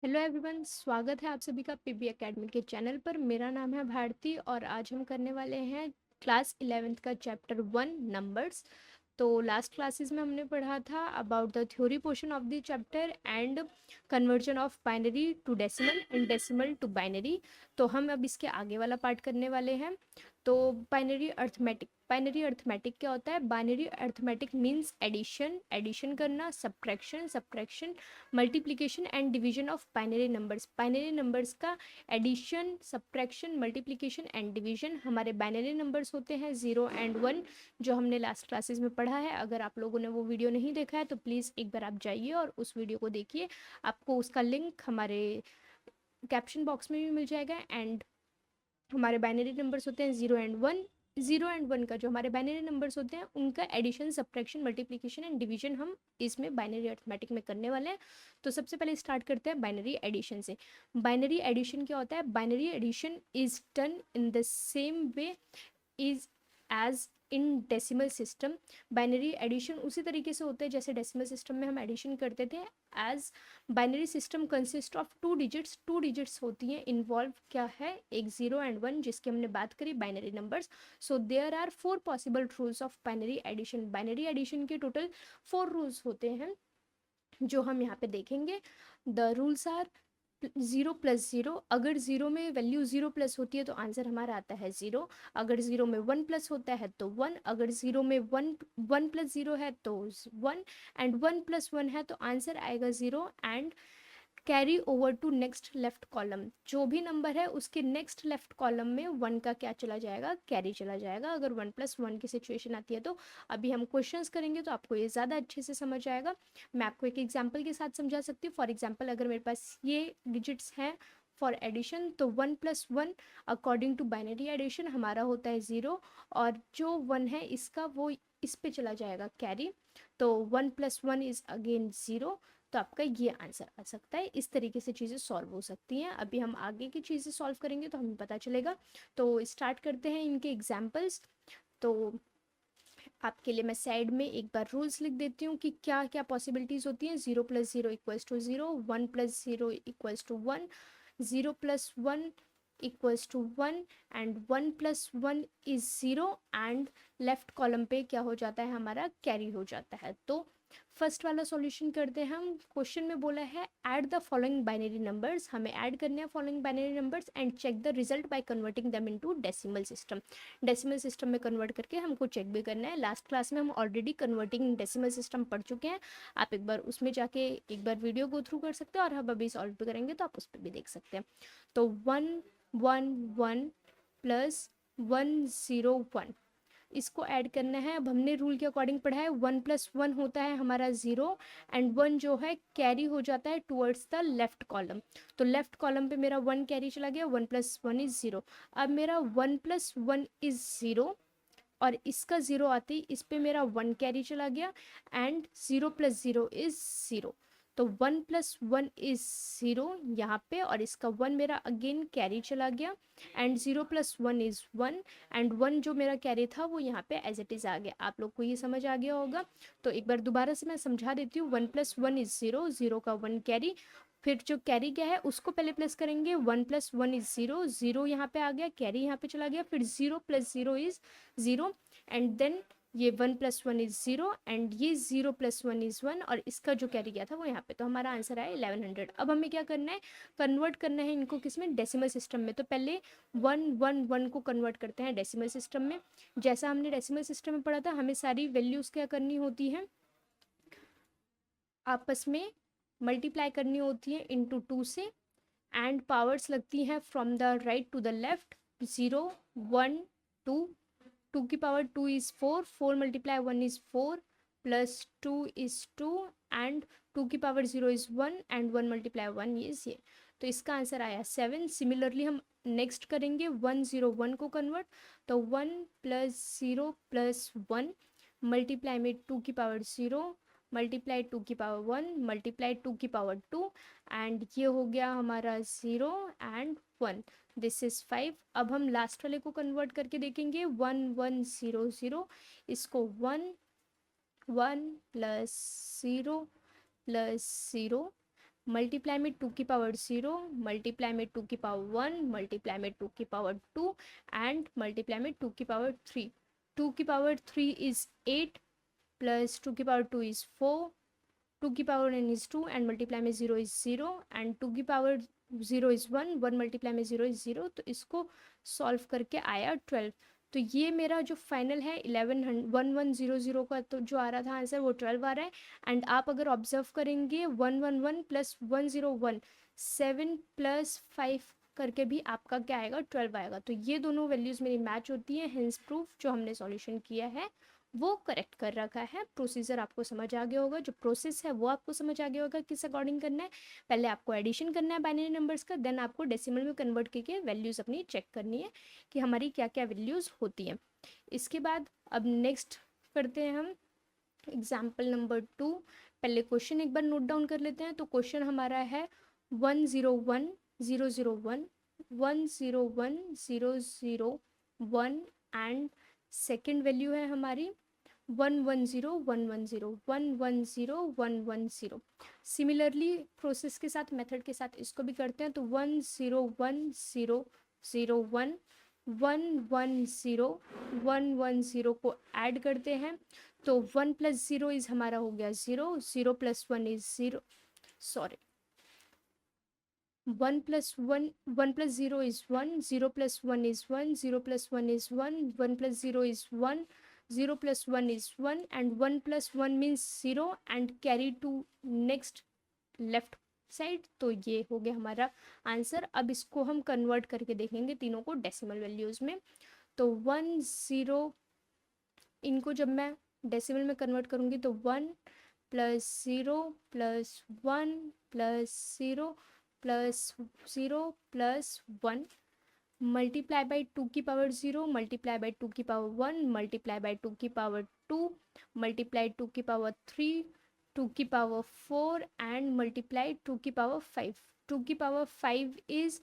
Hello everyone, स्वागत है आप सभी का पीबी एकेडमी के चैनल पर। मेरा नाम है भारती और आज हम करने वाले हैं क्लास 11th का चैप्टर 1 नंबर्स। तो लास्ट क्लासेस में हमने पढ़ा था about the theory portion of the chapter and conversion of binary to decimal and decimal to binary. तो हम अब इसके आगे वाला पार्ट करने वाले हैं। तो बाइनरी अर्थमेटिक क्या होता है? Binary arithmetic means addition, addition करना, subtraction, multiplication and division of binary numbers. Binary numbers का addition, subtraction, multiplication and division. हमारे बाइनरी नंबर्स होते हैं 0 एंड 1, जो हमने लास्ट क्लासेस में पढ़ा है। अगर आप लोगों ने वो वीडियो नहीं देखा है तो प्लीज़ एक बार आप जाइए और उस वीडियो को देखिए। आपको उसका लिंक हमारे कैप्शन बॉक्स में भी मिल जाएगा। एंड हमारे बाइनरी नंबर्स होते हैं 0 एंड 1। 0 एंड 1 का जो हमारे बाइनरी नंबर्स होते हैं उनका addition, subtraction, multiplication and division हम इसमें बाइनरी अर्थमेटिक में करने वाले हैं। तो सबसे पहले स्टार्ट करते हैं बाइनरी एडिशन से। बाइनरी एडिशन क्या होता है? Binary addition is done in the same way is as in decimal system. Binary addition उसी तरीके से होता है जैसे डेसिमल सिस्टम में हम एडिशन करते थे। As binary system consist of two digits होती हैं। इन्वॉल्व क्या है? एक 0 एंड 1 जिसकी हमने बात करी, binary numbers. So there are 4 possible rules of binary addition. Binary addition के टोटल 4 रूल्स होते हैं जो हम यहाँ पे देखेंगे। The rules are 0 + 0। अगर 0 में वैल्यू 0 प्लस होती है तो आंसर हमारा आता है 0। अगर 0 में 1 प्लस होता है तो 1। अगर 0 में 1 + 0 है तो 1। एंड 1 + 1 है तो आंसर आएगा 0। And carry over to next left column. जो भी नंबर है उसके नेक्स्ट लेफ्ट कॉलम में 1 का क्या चला जाएगा? कैरी चला जाएगा। अगर 1 + 1 की सिचुएशन आती है तो अभी हम क्वेश्चंस करेंगे तो आपको ये ज़्यादा अच्छे से समझ आएगा। मैं आपको एक एग्जांपल के साथ समझा सकती हूँ। फॉर एग्जांपल, अगर मेरे पास ये डिजिट्स हैं फॉर एडिशन तो 1 + 1 अकॉर्डिंग टू बाइनरी एडिशन हमारा होता है 0। और जो 1 है इसका वो इस पे चला जाएगा कैरी। तो 1 + 1 इज अगेन 0। तो आपका ये आंसर आ सकता है। इस तरीके से चीज़ें सॉल्व हो सकती हैं। अभी हम आगे की चीज़ें सॉल्व करेंगे तो हमें पता चलेगा। तो स्टार्ट करते हैं इनके एग्जाम्पल्स। तो आपके लिए मैं साइड में एक बार रूल्स लिख देती हूँ कि क्या क्या पॉसिबिलिटीज़ होती हैं। 0 + 0 = 0, 1 + 0 = 1, 0 + 1 = 1 and 1 + 1 is 0। And left column पे क्या हो जाता है? हमारा कैरी हो जाता है। तो फर्स्ट वाला सॉल्यूशन करते हैं हम। क्वेश्चन में बोला है add the following binary numbers. हमें ऐड करने हैं following binary numbers and check the result by converting them into decimal system. Decimal system में कन्वर्ट करके हमको चेक भी करना है। लास्ट क्लास में हम ऑलरेडी कन्वर्टिंग डेसिमल सिस्टम पढ़ चुके हैं। आप एक बार उसमें जाके एक बार वीडियो गो थ्रू कर सकते हैं और हम अभी सॉल्व भी करेंगे तो आप उस पर भी देख सकते हैं। तो 1 1 1 प्लस 1 0 1 इसको ऐड करना है। अब हमने रूल के अकॉर्डिंग पढ़ा है 1 + 1 होता है हमारा 0 एंड 1 जो है कैरी हो जाता है टुवर्ड्स द लेफ्ट कॉलम। तो लेफ्ट कॉलम पे मेरा 1 कैरी चला गया। 1 + 1 इज 0। अब मेरा 1 + 1 इज 0 और इसका 0 आते ही इस पे मेरा 1 कैरी चला गया। And 0 + 0 is 0। तो 1 + 1 इज 0 यहाँ पे और इसका 1 मेरा अगेन कैरी चला गया। एंड 0 + 1 इज 1 एंड 1 जो मेरा कैरी था वो यहाँ पे एज इट इज़ आ गया। आप लोग को ये समझ आ गया होगा। तो एक बार दोबारा से मैं समझा देती हूँ। 1 + 1 इज 0, 0 का 1 कैरी। फिर जो कैरी क्या है उसको पहले प्लस करेंगे। 1 + 1 इज 0, 0 यहाँ पे आ गया, कैरी यहाँ पे चला गया। फिर 0 + 0 इज 0 एंड देन ये 1 + 1 इज 0 एंड ये 0 + 1 इज 1 और इसका जो कैरी गया था वो यहाँ पे। तो हमारा आंसर आया 1100। अब हमें क्या करना है? कन्वर्ट करना है इनको किस में? डेसिमल सिस्टम में। तो पहले 1 1 1 को कन्वर्ट करते हैं डेसिमल सिस्टम में। जैसा हमने डेसिमल सिस्टम में पढ़ा था, हमें सारी वैल्यूज़ क्या करनी होती है? आपस में मल्टीप्लाई करनी होती है इंटू 2 से। एंड पावर्स लगती हैं from the right to the left. 0 1 2, 2 की power 2 is 4, 4 × 1 is 4 plus 2 is 2 and 2 की पावर 0 इज़ 1 एंड 1 × 1 इज़ ये। तो इसका आंसर आया 7। सिमिलरली हम नेक्स्ट करेंगे 1 0 1 को कन्वर्ट। तो 1 + 0 + 1 मल्टीप्लाई में 2 की पावर 0 मल्टीप्लाई 2 की पावर 1 मल्टीप्लाई 2 की पावर 2 एंड ये हो गया हमारा 0 एंड 1। This is 5। अब हम लास्ट वाले को कन्वर्ट करके देखेंगे। 1 1 0 0 इसको 1 1 + 0 + 0 multiply में 2 की पावर 0, multiply में 2 की पावर 1, multiply में 2 की पावर 2 and multiply में 2 की पावर 3. 2 की पावर 3 is 8 plus 2 की पावर 2 is 4, 2 की power n is 2 and multiply में 0 is 0 and 2 की पावर 0 is 1, 1 multiply में 0 is 0. तो इसको सॉल्व करके आया 12. तो ये मेरा जो फाइनल है 1100 का तो जो आ रहा था आंसर वो 12 आ रहा है. एंड आप अगर ऑब्जर्व करेंगे 111 प्लस 101 7 प्लस 5 करके भी आपका क्या आएगा 12 आएगा. तो ये दोनों वैल्यूज़ मेरी मैच होती हैं. हेंस प्रूफ जो हमने सॉल्यूशन किया है वो करेक्ट कर रखा है. प्रोसीजर आपको समझ आ गया होगा, जो प्रोसेस है वो आपको समझ आ गया होगा किस अकॉर्डिंग करना है. पहले आपको एडिशन करना है बाइनरी नंबर्स का, देन आपको डेसिमल में कन्वर्ट करके वैल्यूज़ अपनी चेक करनी है कि हमारी क्या क्या वैल्यूज़ होती हैं. इसके बाद अब नेक्स्ट करते हैं हम एग्जाम्पल नंबर 2. पहले क्वेश्चन एक बार नोट डाउन कर लेते हैं. तो क्वेश्चन हमारा है 101,001 101,001 एंड सेकेंड वैल्यू है हमारी 110,110,110,110. सिमिलरली प्रोसेस के साथ मेथड के साथ इसको भी करते हैं. तो 101,001 110,110 को ऐड करते हैं. तो 1 प्लस 0 इज हमारा हो गया 0, 0 plus 1 is 0, sorry 1 plus 1, 1 plus 0 is 1, 0 plus 1 is 1, 0 plus 1 is 1, 1 plus 0 is 1, 0 plus 1 is 1 and 1 plus 1 means 0 and carry to next left side. तो ये हो गया हमारा आंसर. अब इसको हम कन्वर्ट करके देखेंगे तीनों को डेसिमल वैल्यूज़ में. तो 10 इनको जब मैं डेसिमल में कन्वर्ट करूँगी तो 1 plus 0 plus 1 plus 0 plus 0 plus 1 multiply by 2 की पावर 0 मल्टीप्लाई बाई 2 की पावर 1 मल्टीप्लाई बाई 2 की पावर 2 मल्टीप्लाई 2 की पावर 3 2 की पावर 4 एंड मल्टीप्लाई 2 की पावर 5. 2 की पावर 5 इज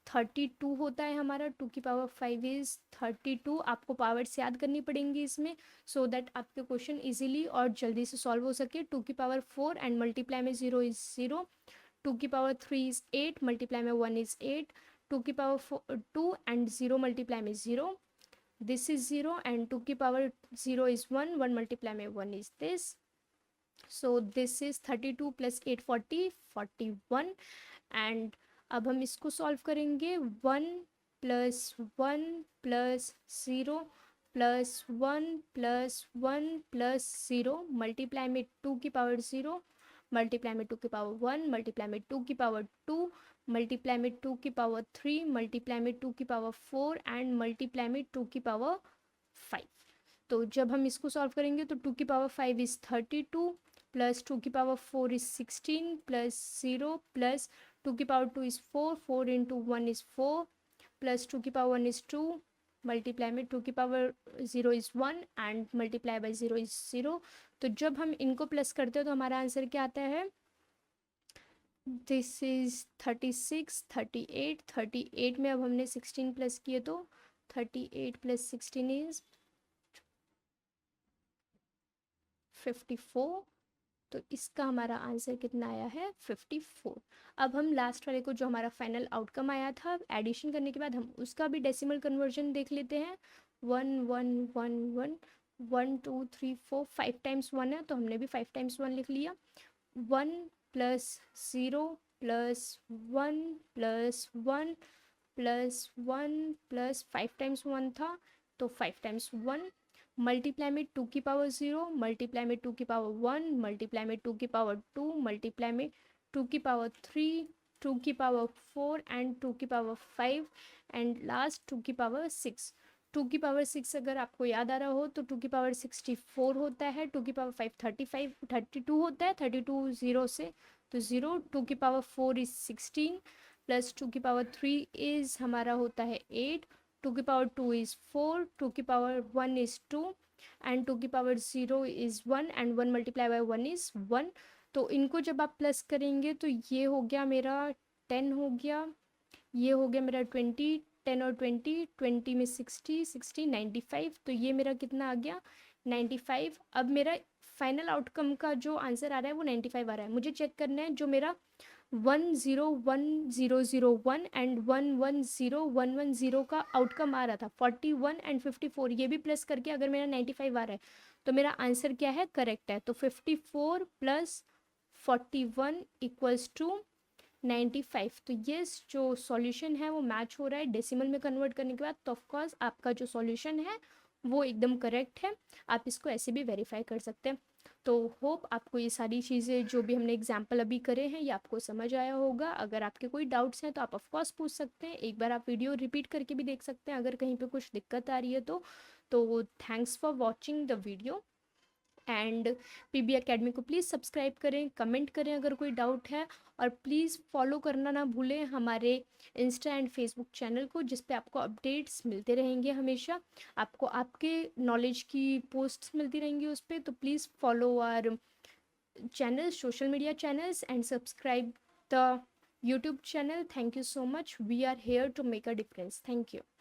32 होता है हमारा. 2 की पावर 5 इज 32. आपको पावर्स याद करनी पड़ेंगी इसमें सो दैट आपके क्वेश्चन इजीली और जल्दी से सॉल्व हो सके. 2 की पावर 4 एंड मल्टीप्लाई में 0 इज 0. 2 की पावर 3 इज 8 मल्टीप्लाई में 1 इज 8. 2 की पावर 2 एंड 0 मल्टीप्लाई में 0, दिस इज 0 एंड 2 की पावर 0 इज 1, 1 मल्टीप्लाई में 1 is this. So this is 32 plus 8 40 41. And अब हम इसको सॉल्व करेंगे. 1 plus 1 plus 0 plus 1 plus 1 plus 0 multiply में 2 की पावर 0 मल्टीप्लाई में 2 की पावर 1 मल्टीप्लाई में 2 की पावर 2 मल्टीप्लाई में 2 की पावर 3 मल्टीप्लाई में 2 की पावर 4 एंड मल्टीप्लाई में 2 की पावर 5. तो जब हम इसको सॉल्व करेंगे तो 2 की पावर 5 इज 32 प्लस 2 की पावर 4 इज 16 प्लस 0 प्लस 2 की power 2 is 4, 4 into 1 is 4 plus 2 की पावर 1 इज 2 मल्टीप्लाई में 2 की power 0 is 1 and multiply by 0 is 0. तो जब हम इनको प्लस करते हैं तो हमारा आंसर क्या आता है. दिस इज 36 38 38 में अब हमने 16 प्लस किए तो 38 प्लस 16 इज 54. तो इसका हमारा आंसर कितना आया है 54. अब हम लास्ट वाले को जो हमारा फाइनल आउटकम आया था एडिशन करने के बाद हम उसका भी डेसिमल कन्वर्जन देख लेते हैं. 1 1 1 1 1 2 3 4 5 टाइम्स 1 है तो हमने भी 5 टाइम्स 1 लिख लिया. 1 plus 0 plus 1 plus 1 plus 1 plus 5 times 1 था तो 5 टाइम्स 1 मल्टीप्लाई में 2 की पावर 0 मल्टीप्लाई में 2 की पावर 1 मल्टीप्लाई में 2 की पावर 2 मल्टीप्लाई में 2 की पावर 3 2 की पावर 4 एंड 2 की पावर 5 एंड लास्ट 2 की पावर 6. 2 की पावर 6 अगर आपको याद आ रहा हो तो 2 की पावर 64 होता है. 2 की पावर 5 32 होता है. 32 0 से तो 0. 2 की पावर 4 इज 16 प्लस 2 की पावर 3 इज हमारा होता है 8. 2 की पावर 2 is 4, 2 की पावर 1 is 2 एंड 2 की power 0 is 1 and 1 multiply by 1 is 1. तो इनको जब आप प्लस करेंगे तो ये हो गया मेरा 10 हो गया, ये हो गया मेरा 20, 10 और 20 में 60 60 95. तो ये मेरा कितना आ गया 95. अब मेरा फाइनल आउटकम का जो आंसर आ रहा है वो 95 आ रहा है। मुझे चेक करना है जो मेरा 101,001 एंड 110,110 का आउटकम आ रहा था 41 एंड 54, ये भी प्लस करके अगर मेरा 95 आ रहा है तो मेरा आंसर क्या है, करेक्ट है। तो 54 प्लस 41 इक्वल्स टू 95। तो ये जो सॉल्यूशन है वो मैच हो रहा है डेसिमल में कन्वर्ट करने के बाद, तो ऑफकोर्स आपका जो सॉल्यूशन है वो एकदम करेक्ट है। आप इसको ऐसे भी वेरीफाई कर सकते हैं। तो होप आपको ये सारी चीज़ें जो भी हमने एग्जाम्पल अभी करे हैं ये आपको समझ आया होगा। अगर आपके कोई डाउट्स हैं तो आप ऑफकोर्स पूछ सकते हैं, एक बार आप वीडियो रिपीट करके भी देख सकते हैं अगर कहीं पे कुछ दिक्कत आ रही है तो thanks for watching the video and PB Academy को प्लीज़ सब्सक्राइब करें, कमेंट करें अगर कोई डाउट है, और प्लीज़ फॉलो करना ना भूलें हमारे इंस्टा एंड फेसबुक चैनल को, जिस पे आपको अपडेट्स मिलते रहेंगे हमेशा, आपको आपके नॉलेज की पोस्ट्स मिलती रहेंगी उस पर। तो please follow our channels, social media channels, and subscribe the YouTube channel. Thank you so much. We are here to make a difference. Thank you.